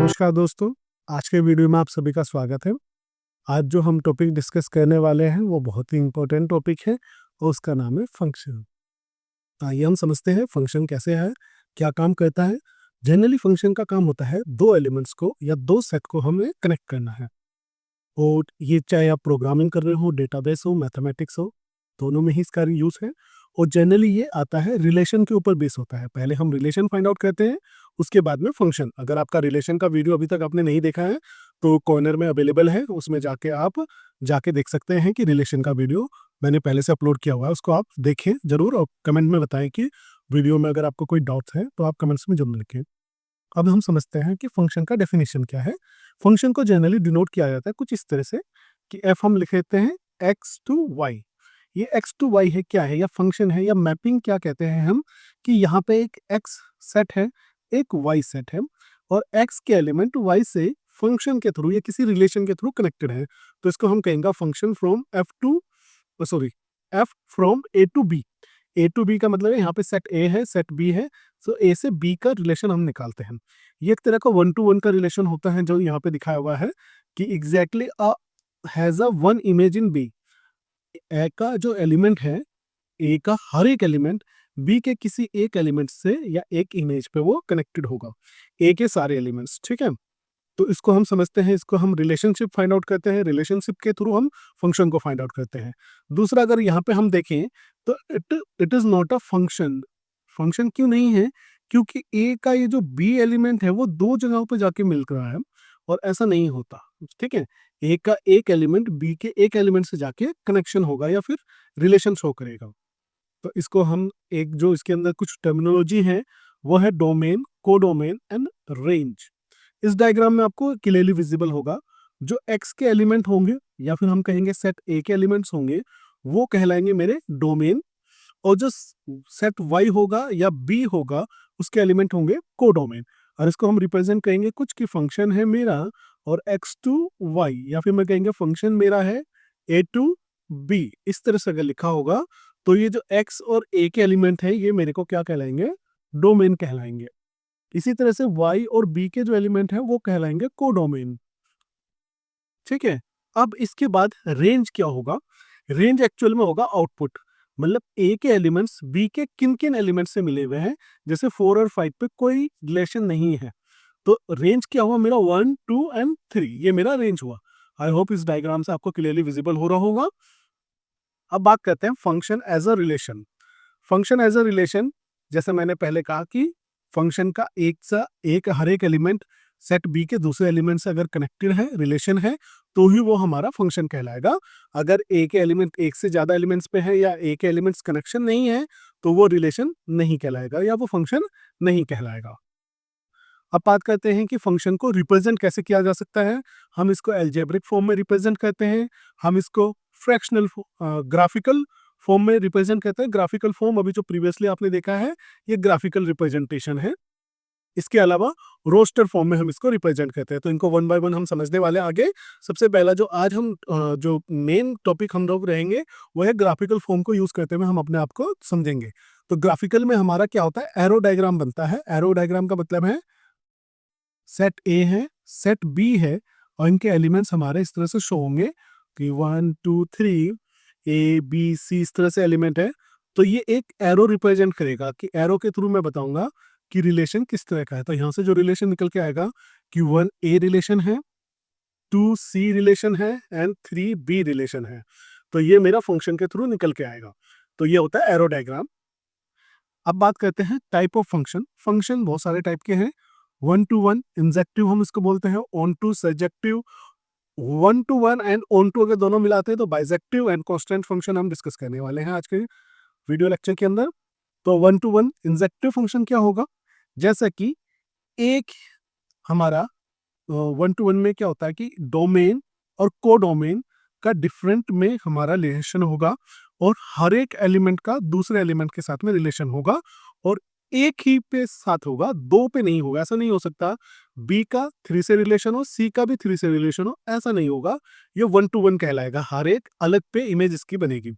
नमस्कार दोस्तों, आज के वीडियो में आप सभी का स्वागत है। आज जो हम टॉपिक डिस्कस करने वाले हैं वो बहुत ही इम्पोर्टेंट टॉपिक है और उसका नाम है फंक्शन। आइए हम समझते हैं फंक्शन कैसे है, क्या काम करता है। जनरली फंक्शन का काम होता है दो एलिमेंट्स को या दो सेट को हमें कनेक्ट करना है। और ये चाहे आप प्रोग्रामिंग कर रहे हो, डेटाबेस हो, मैथमेटिक्स हो, दोनों में ही इसका यूज़ है। और जनरली ये आता है रिलेशन के ऊपर बेस होता है। पहले हम रिलेशन फाइंड आउट करते हैं, उसके बाद में फंक्शन। अगर आपका रिलेशन का वीडियो अभी तक आपने नहीं देखा है तो कॉर्नर में अवेलेबल है, उसमें जाके आप जाके देख सकते हैं कि रिलेशन का वीडियो मैंने पहले से अपलोड किया हुआ है। उसको आप देखें ज़रूर और कमेंट में बताएं कि वीडियो में अगर आपको कोई डाउट्स है तो आप कमेंट्स में जरूर लिखें। अब हम समझते हैं कि फंक्शन का डेफिनेशन क्या है। फंक्शन को जनरली डिनोट किया जाता है कुछ इस तरह से कि एफ हम लिख लेते हैं एक्स टू वाई। ये एक्स टू वाई है, क्या है, या फंक्शन है या मैपिंग क्या कहते हैं हम, कि यहाँ पे एक एक्स सेट है, एक वाई सेट है, और एक्स के एलिमेंट वाई से फंक्शन के थ्रू या किसी रिलेशन के थ्रू कनेक्टेड है। तो इसको हम कहेंगे function from F to sorry F from A to B. A to B का मतलब है यहाँ पे सेट ए है, सेट बी है, सो ए से बी का रिलेशन हम निकालते हैं। ये एक तरह का वन टू वन का रिलेशन होता है जो यहाँ पे दिखाया हुआ है कि exactly has a one image in B. A का जो एलिमेंट है, ए का हर एक एलिमेंट बी के किसी एक एलिमेंट से या एक इमेज पे वो कनेक्टेड होगा, ए के सारे एलिमेंट्स, ठीक है। तो इसको हम समझते हैं, इसको हम रिलेशनशिप फाइंड आउट करते हैं, रिलेशनशिप के थ्रू हम फंक्शन को फाइंड आउट करते हैं। दूसरा, अगर यहाँ पे हम देखें तो it is not a function. Function क्यों नहीं है? क्योंकि ए का ये जो बी एलिमेंट है वो दो जगहों पे जाके मिल रहा है, और ऐसा नहीं होता, ठीक है। ए का एक एलिमेंट बी के एक एलिमेंट से जाके कनेक्शन होगा या फिर रिलेशन शो करेगा। तो इसको हम एक जो इसके अंदर कुछ टर्मिनोलॉजी है वो है डोमेन, कोडोमेन एंड रेंज। इस डायग्राम में आपको क्लियरली विजिबल होगा जो एक्स के एलिमेंट होंगे या फिर हम कहेंगे सेट ए के एलिमेंट्स होंगे वो कहलाएंगे मेरे डोमेन, और जो सेट वाई होगा या बी होगा उसके एलिमेंट होंगे कोडोमेन। और इसको हम रिप्रेजेंट करेंगे कुछ की फंक्शन है मेरा और एक्स टू वाई, या फिर मैं कहेंगे फंक्शन मेरा है ए टू बी। इस तरह से अगर लिखा होगा तो ये जो एक्स और ए के एलिमेंट है ये मेरे को क्या कहलाएंगे? डोमेन कहलाएंगे। इसी तरह से y और b के जो एलिमेंट है वो कहलाएंगे कोडोमेन, ठीक है। अब इसके बाद रेंज क्या होगा? रेंज एक्चुअल में होगा आउटपुट, मतलब a के एलिमेंट्स b के किन किन एलिमेंट से मिले हुए हैं। जैसे 4 और 5 पे कोई रिलेशन नहीं है तो रेंज क्या हुआ मेरा? 1 2 एंड 3, ये मेरा रेंज हुआ। आई होप इस डायग्राम से आपको क्लियरली विजिबल हो रहा होगा। अब बात करते हैं function as a relation. Function as a relation, जैसे मैंने पहले कहा कि फंक्शन का एक हर एक एलिमेंट सेट बी के दूसरे एलिमेंट से अगर कनेक्टेड है, रिलेशन है, तो ही वो हमारा फंक्शन कहलाएगा। अगर ए के एलिमेंट एक से ज्यादा एलिमेंट्स पे है या ए के एलिमेंट्स कनेक्शन नहीं है तो वो रिलेशन नहीं कहलाएगा या वो फंक्शन नहीं कहलाएगा। अब बात करते हैं कि फंक्शन को रिप्रेजेंट कैसे किया जा सकता है। हम इसको एल्जेब्रिक फॉर्म में रिप्रेजेंट करते हैं, हम इसको फ्रैक्शनल ग्राफिकल फॉर्म में रिप्रेजेंट करते हैं। ग्राफिकल फॉर्म अभी जो प्रीवियसली आपने देखा है ये ग्राफिकल रिप्रेजेंटेशन है। इसके अलावा रोस्टर फॉर्म में हम इसको रिप्रेजेंट करते हैं। तो इनको वन बाय वन हम समझने वाले हैं आगे। सबसे पहला जो आज हम जो मेन टॉपिक हम लोग रहेंगे वो है ग्राफिकल फॉर्म को यूज करते हुए हम अपने आप को समझेंगे। तो ग्राफिकल में हमारा क्या होता है? एरो डायग्राम बनता है। एरो डायग्राम का मतलब है सेट ए है, सेट बी है, और इनके एलिमेंट्स हमारे इस तरह से शो होंगे कि 1 2 3 ए बी सी, इस तरह से एलिमेंट है। तो ये एक एरो रिप्रेजेंट करेगा कि एरो के थ्रू मैं बताऊंगा कि रिलेशन किस तरह का है। तो यहाँ से जो रिलेशन निकल के आएगा कि 1 ए रिलेशन है, 2 सी रिलेशन है एंड 3 बी रिलेशन है। तो ये मेरा फंक्शन के थ्रू निकल के आएगा। तो ये होता है एरो डायग्राम। अब बात करते हैं टाइप ऑफ फंक्शन। फंक्शन बहुत सारे टाइप के हैं। वन टू वन इंजेक्टिव हम इसको बोलते हैं, onto surjective, one to one and onto अगर दोनों मिलाते हैं तो बाइजेक्टिव एंड कांस्टेंट फंक्शन हम डिस्कस करने वाले हैं आज के वीडियो लेक्चर के अंदर। तो one to one injective function क्या होगा? जैसा कि एक हमारा वन टू वन में क्या होता है कि डोमेन और कोडोमेन का डिफरेंट में हमारा रिलेशन होगा, और हर एक एलिमेंट का दूसरे एलिमेंट के साथ में रिलेशन होगा, और एक ही पे साथ होगा, दो पे नहीं होगा। ऐसा नहीं हो सकता बी का थ्री से रिलेशन हो, सी का भी थ्री से रिलेशन हो, ऐसा नहीं होगा। ये वन टू वन कहलाएगा, हर एक अलग पे इमेज इसकी बनेगी।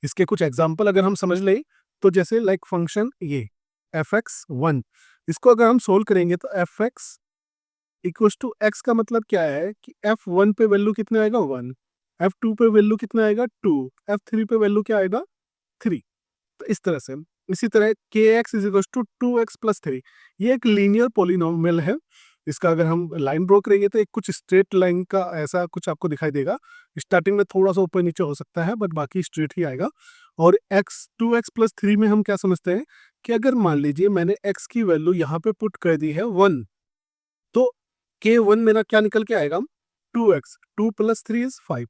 इसके कुछ एग्जाम्पल अगर हम समझ लें तो जैसे लाइक फंक्शन ये एफ एक्स वन, इसको अगर हम सोल्व करेंगे तो F X equals to X का मतलब क्या है कि F1 पे वैल्यू कितना आएगा 1, F2 पे वैल्यू कितना आएगा 2, F3 पे वैल्यू क्या आएगा 3। तो इस तरह से इसी तरह के x is equal to 2x+3, ये एक लीनियर पोलिनोमियल है। इसका अगर हम लाइन ड्रॉ करेंगे तो एक कुछ स्ट्रेट लाइन का ऐसा कुछ आपको दिखाई देगा। स्टार्टिंग में थोड़ा सा ऊपर नीचे हो सकता है बट बाकी स्ट्रेट ही आएगा। और x 2x+3 में हम क्या समझते हैं कि अगर मान लीजिए मैंने x की वैल्यू यहाँ पे पुट कर दी है 1, तो k1 मेरा क्या निकल के आएगा 2x, 2+3 इज 5।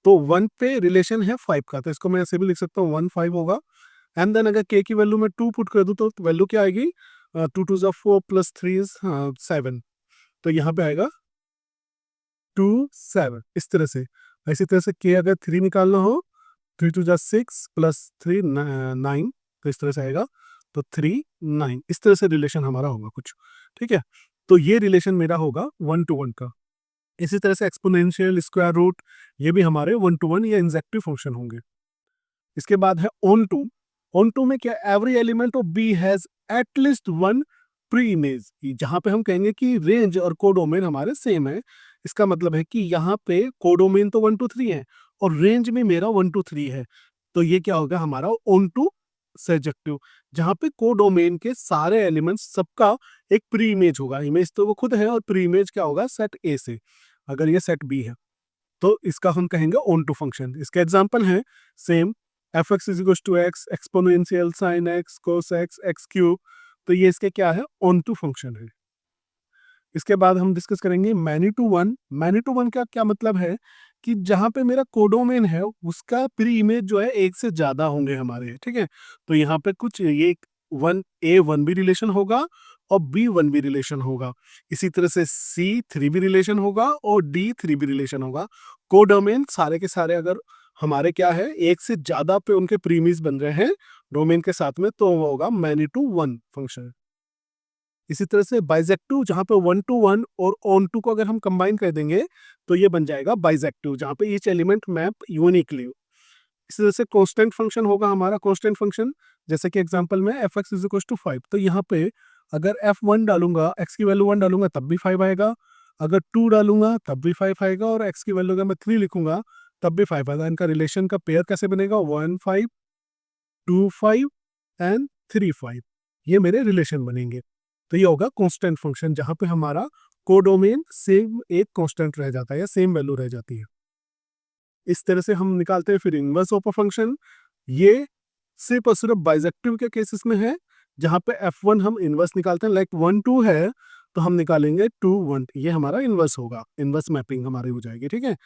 तो 1 पे रिलेशन है 5 का, तो इसको मैं ऐसे भी लिख सकता हूँ 1 5 होगा। एंड देन अगर k की वैल्यू में 2 पुट कर दूं तो वैल्यू क्या आएगी 2 2 4 प्लस 3 इज 7। तो यहाँ पे आएगा 2 7 इस तरह से। इसी तरह से k अगर 3 निकालना हो 3 2 6 प्लस 3 9, तो इस तरह से आएगा। तो 3 9 इस तरह से रिलेशन हमारा होगा कुछ। ठीक है, तो ये रिलेशन मेरा होगा 1 to 1 का। इसी तरह से एक्सपोनेंशियल, स्क्वायर रूट, ये भी हमारे 1 to 1 या इंजेक्टिव फंक्शन होंगे। इसके बाद है ऑन टू। ऑन टू में क्या, every element of B has at least one pre image. जहां पे हम कहेंगे कि रेंज और कोडोमेन हमारे सेम है, इसका मतलब है कि यहाँ पे कोडोमेन तो 1 to 3 है और रेंज में मेरा 1 to 3 है। तो ये क्या होगा हमारा ऑन टू सर्जेक्टिव, जहां पे कोडोमेन के सारे एलिमेंट्स सबका एक प्री इमेज होगा। इमेज तो वो खुद है और प्री इमेज क्या होगा सेट ए से, अगर ये सेट बी है तो इसका हम कहेंगे ऑन टू फंक्शन। इसके एग्जांपल हैं same, F X is equal to X, exponential sine X, cos X, X cube. तो ये इसके क्या है ऑन टू फंक्शन है। इसके बाद हम डिस्कस करेंगे many to one. Many to one का क्या मतलब है कि जहां पे मेरा कोडोमेन है उसका प्री इमेज जो है एक से ज्यादा होंगे हमारे। ठीक है, तो यहाँ पे कुछ ये 1 भी रिलेशन होगा और B1 भी रिलेशन होगा। इसी तरह से C3 भी रिलेशन होगा और D3 भी रिलेशन होगा। कोडोमेन सारे के सारे अगर हमारे क्या है एक से ज्यादा पे उनके प्रीमिस बन रहे हैं डोमेन के साथ में, तो वो होगा मैनी टू वन फंक्शन। इसी तरह से बाइजेक्टिव, जहां पे 1 to 1 और ऑन टू को अगर हम कंबाइन कर देंगे तो ये बन जाएगा बाइजेक्टिव, जहां पे ईच एलिमेंट मैप यूनिकली। इसी तरह से कांस्टेंट फंक्शन होगा हमारा। कांस्टेंट फंक्शन जैसे कि एग्जांपल में F X is equal to 5, तो यहाँ पे अगर f1 डालूंगा, x की वैल्यू 1 डालूंगा तब भी 5 आएगा, अगर 2 डालूंगा तब भी 5 आएगा, और x की वैल्यू अगर मैं 3 लिखूंगा तब भी 5 आएगा। इनका रिलेशन का पेयर कैसे बनेगा 1 5 2 5 एंड 3 5, ये मेरे रिलेशन बनेंगे। तो ये होगा कांस्टेंट फंक्शन, जहां पे हमारा कोडोमेन सेम एक कांस्टेंट रह जाता है या सेम वैल्यू रह जाती है। इस तरह से हम निकालते हैं फिर इनवर्स ऑफ अ फंक्शन। ये सिर्फ और सिर्फ बाइजेक्टिव के केसेस में है, जहां पे F1 हम इनवर्स निकालते हैं। लाइक 1 2 है तो हम निकालेंगे 2 1, ये हमारा इनवर्स होगा, इनवर्स मैपिंग हमारी हो जाएगी। ठीक है,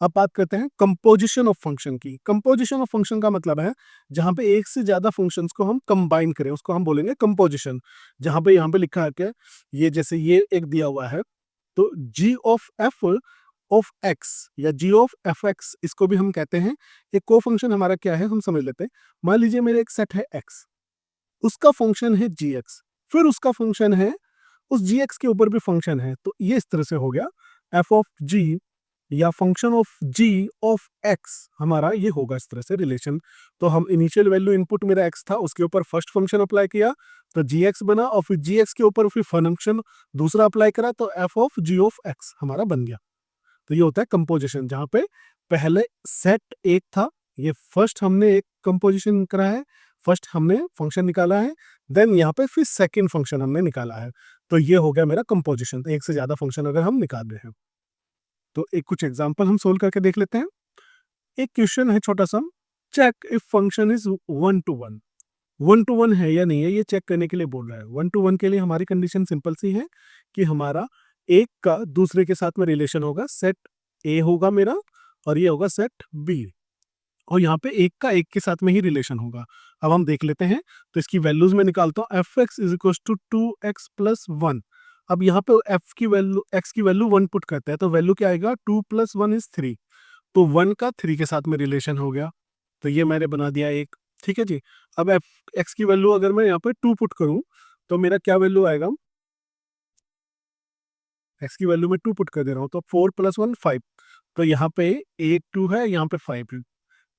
अब बात करते हैं कंपोजिशन ऑफ फंक्शन की। कंपोजिशन ऑफ फंक्शन का मतलब है जहां पे एक से ज्यादा फंक्शंस को हम कंबाइन करें, उसको हम बोलेंगे कंपोजिशन। जहां पे यहाँ पे लिखा है कि ये जैसे ये एक दिया हुआ है, तो g of f of x या g ऑफ एफ एक्स, इसको भी हम कहते हैं। एक को फंक्शन हमारा क्या है हम समझ लेते हैं। मान लीजिए मेरे एक सेट है x, उसका फंक्शन है gx, फिर उसका फंक्शन है उस gx के ऊपर भी फंक्शन है, तो ये इस तरह से हो गया f ऑफ g या function of g of x, हमारा ये होगा इस तरह से रिलेशन। तो हम इनिशियल वैल्यू इनपुट मेरा x था, उसके ऊपर फर्स्ट फंक्शन अप्लाई किया तो gx बना, और फिर gx के ऊपर फिर फंक्शन दूसरा अप्लाई करा तो f of g of x हमारा बन गया। तो ये होता है कंपोजिशन, जहां पे पहले सेट एक था, ये फर्स्ट हमने एक कंपोजिशन करा है, फर्स्ट हमने फंक्शन निकाला है, देन यहाँ पे फिर सेकंड फंक्शन हमने निकाला है। तो ये हो गया मेरा कंपोजिशन। एक से ज्यादा फंक्शन अगर हम निकाल रहे हैं तो एक कुछ एग्जांपल हम सोल्व करके देख लेते हैं। एक क्वेश्चन है छोटा सा, check if function is 1 to 1। 1 to 1 है या नहीं है ये चेक करने के लिए बोल रहा है। 1 to 1 के लिए हमारी कंडीशन सिंपल सी है कि हमारा एक का दूसरे के साथ में रिलेशन होगा, सेट ए होगा मेरा और ये होगा सेट बी, और यहाँ पे एक का एक के साथ में ही रिलेशन होगा। अब हम देख लेते हैं, तो इसकी वैल्यूज में निकालता हूँ। F X is equal to 2x+1। अब यहाँ पे एफ की वैल्यू एक्स की वैल्यू 1 पुट करते हैं तो वैल्यू क्या आएगा 2+1 इज 3, तो 1 का 3 के साथ में रिलेशन हो गया, तो ये मैंने बना दिया एक। ठीक है जी, अब एफ एक्स की वैल्यू अगर मैं यहाँ पे 2 पुट करूँ तो मेरा क्या वैल्यू आएगा, एक्स की वैल्यू में 2 पुट कर दे रहा हूँ तो 4+1 5, तो यहाँ पे एक 2 है, यहाँ पे 5 है।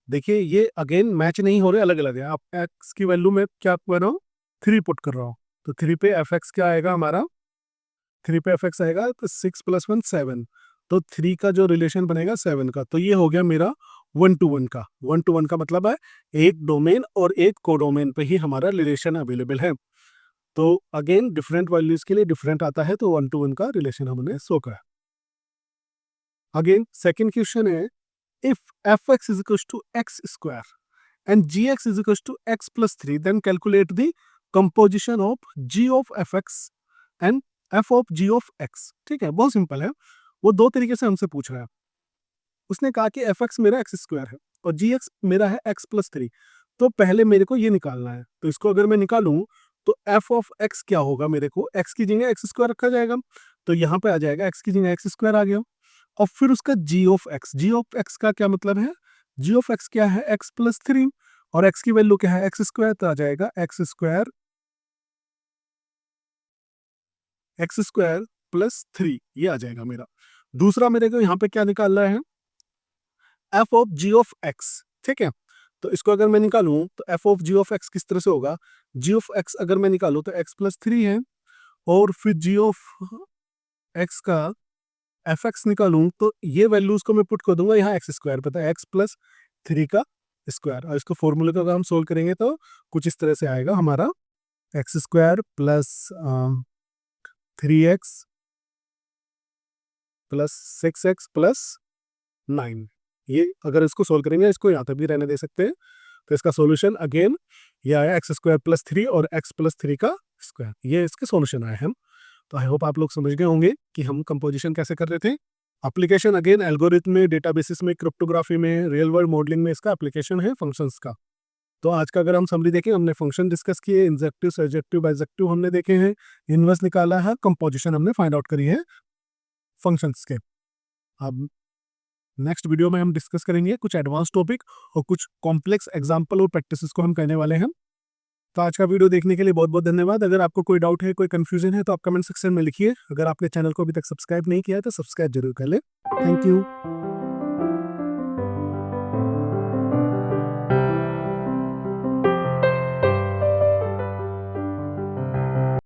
देखिए ये अगेन मैच नहीं हो रहे, अलग अलग है। आप एक्स की वैल्यू में क्या कर रहा हूँ 3 पुट कर रहा हूँ, तो 3 पे एफ एक्स क्या आएगा हमारा 3 पे fx आएगा तो 6 + 1 7, तो 3 का जो रिलेशन बनेगा 7 का, तो ये हो गया मेरा 1 to 1 का। 1 to 1 का मतलब है एक डोमेन और एक कोडोमेन पे ही हमारा रिलेशन अवेलेबल है। तो अगेन डिफरेंट वैल्यूज के लिए डिफरेंट आता है, तो 1 to 1 का रिलेशन हमने शो करा। अगेन सेकंड क्वेश्चन है, if fx is equals to x square and gx is equals to x plus 3, then calculate the composition of g of fx and f of g of x। ठीक है, बहुत simple है। वो दो तरीके से हमसे पूछ रहा है। उसने कहा कि एफ एक्स मेरा एक्स स्क्वायर है और जी एक्स मेरा है एक्स प्लस 3, तो पहले मेरे को ये निकालना है। तो इसको अगर मैं निकालूं तो एफ ऑफ एक्स क्या होगा, मेरे को एक्स की जगह एक्स स्क्वायर रखा जाएगा, तो यहाँ पे आ जाएगा एक्स की जगह एक्स स्क्वायर आ गया। और फिर उसका g of x, g of x का क्या मतलब है, जी ऑफ एक्स क्या है एक्स प्लस 3, और एक्स की वैल्यू क्या है एक्स स्क्वायर, तो आ जाएगा एक्स स्क्वायर प्लस 3, ये आ जाएगा मेरा। दूसरा मेरे को यहाँ पे क्या निकालना है, F of G of X. ठीक है, तो इसको अगर मैं निकालूं तो F of G of X किस तरह से होगा, जी ऑफ एक्स अगर मैं निकालूं तो एक्स प्लस 3 है, और फिर जी ऑफ एक्स का एफ एक्स निकालूं तो ये वैल्यूज को मैं पुट कर दूंगा यहाँ एक्स स्क्वायर पे, एक्स प्लस 3 का स्क्वायर, और इसको फॉर्मूले को अगर हम सोल्व करेंगे तो कुछ इस तरह से आएगा हमारा x square plus 3x plus 6x plus 9। ये अगर इसको सोल्व करेंगे, इसको यहाँ तक भी रहने दे सकते हैं, तो इसका सॉल्यूशन अगेन ये आया एक्स स्क्वायर प्लस 3 और एक्स प्लस 3 का स्क्वायर, ये इसके सॉल्यूशन आए हैं। तो आई होप आप लोग समझ गए होंगे कि हम कंपोजिशन कैसे कर रहे थे। एप्लीकेशन अगेन एल्गोरिथम में, डेटाबेसिस में, क्रिप्टोग्राफी में, रियल वर्ल्ड मॉडलिंग में इसका एप्लीकेशन है फंक्शंस का। तो आज का अगर हम समरी देखें, हमने फंक्शन डिस्कस किए, इंजेक्टिव, सर्जेक्टिव, बाइजेक्टिव हमने देखे हैं, इनवर्स निकाला है, कंपोजिशन हमने फाइंड आउट करी है फंक्शंस के। अब नेक्स्ट वीडियो में हम डिस्कस करेंगे कुछ एडवांस टॉपिक और कुछ कॉम्प्लेक्स एग्जाम्पल और प्रैक्टिसेस को हम करने वाले हैं। तो आज का वीडियो देखने के लिए बहुत बहुत धन्यवाद। अगर आपको कोई डाउट है, कोई कंफ्यूजन है, तो आप कमेंट सेक्शन में लिखिए। अगर आपने चैनल को अभी तक सब्सक्राइब नहीं किया है तो सब्सक्राइब जरूर कर लें। Thank you.